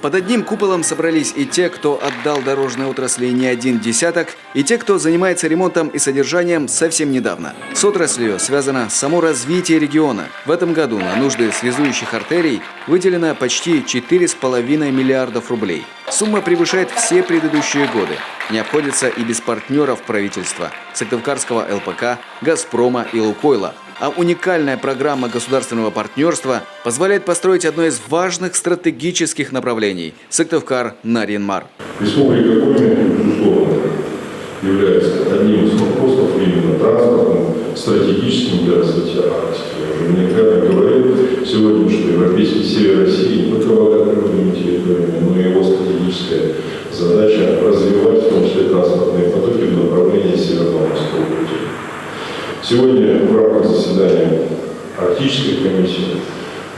Под одним куполом собрались и те, кто отдал дорожной отрасли не один десяток, и те, кто занимается ремонтом и содержанием совсем недавно. С отраслью связано само развитие региона. В этом году на нужды связующих артерий выделено почти 4,5 миллиардов рублей. Сумма превышает все предыдущие годы. Не обходится и без партнеров правительства – Сыктывкарского ЛПК, Газпрома и Лукойла. А уникальная программа государственного партнерства позволяет построить одно из важных стратегических направлений – Сыктывкар-Нарьян-Мар. Республика Коми, безусловно, является одним из вопросов именно транспортным, стратегическим для развития Арктики. Я уже неоднократно говорил сегодня, что европейский север России не только обладает природными территориями, но и его стратегическая задача развивать, в том числе транспортные потоки в направлении Северного морского пути. Сегодня в рамках заседания Арктической комиссии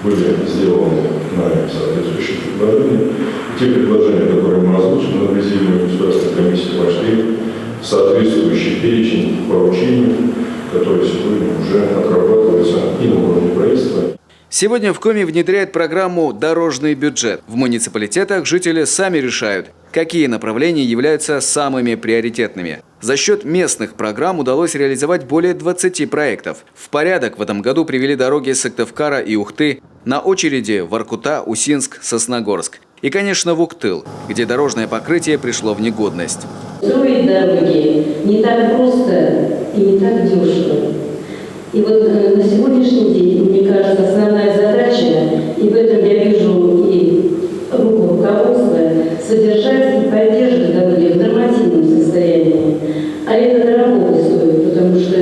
были сделаны нами соответствующие предложения. И те предложения, которые мы озвучили на президиуме Государственной комиссии, вошли в соответствующий перечень поручений, которые сегодня уже отрабатываются и на уровне правительства. Сегодня в Коми внедряет программу «Дорожный бюджет». В муниципалитетах жители сами решают, какие направления являются самыми приоритетными. За счет местных программ удалось реализовать более 20 проектов. В порядок в этом году привели дороги Сыктывкара и Ухты, на очереди Воркута, Усинск, Сосногорск. И, конечно, в Уктыл, где дорожное покрытие пришло в негодность. Строить дороги не так просто и не так дешево. И вот на сегодняшний день, мне кажется, основная задача, и в этом я вижу и руку руководства, содержать и поддерживать дороги в нормативном состоянии. А это дорого стоит, потому что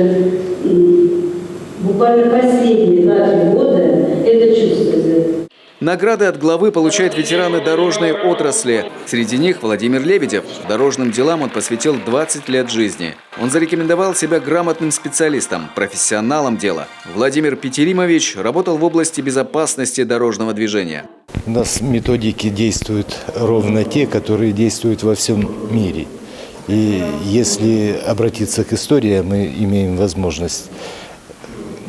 буквально последние 2-3 года это чувствуется. Награды от главы получают ветераны дорожной отрасли. Среди них Владимир Лебедев. Дорожным делам он посвятил 20 лет жизни. Он зарекомендовал себя грамотным специалистом, профессионалом дела. Владимир Петеримович работал в области безопасности дорожного движения. У нас методики действуют ровно те, которые действуют во всем мире. И если обратиться к истории, мы имеем возможность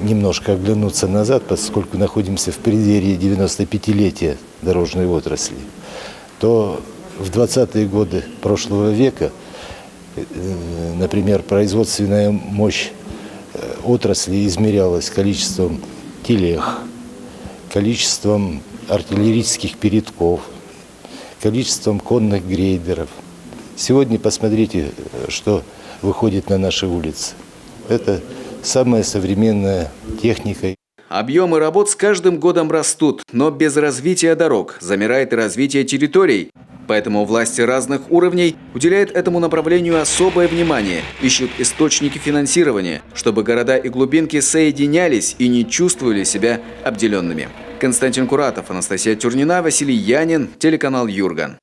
немножко оглянуться назад, поскольку находимся в преддверии 95-летия дорожной отрасли, то в 20-е годы прошлого века, например, производственная мощь отрасли измерялась количеством телег, количеством артиллерийских передков, количеством конных грейдеров. Сегодня посмотрите, что выходит на наши улицы. Это самая современная техника. Объемы работ с каждым годом растут, но без развития дорог замирает и развитие территорий. Поэтому власти разных уровней уделяют этому направлению особое внимание, ищут источники финансирования, чтобы города и глубинки соединялись и не чувствовали себя обделенными. Константин Куратов, Анастасия Тюрнина, Василий Янин, телеканал Юрган.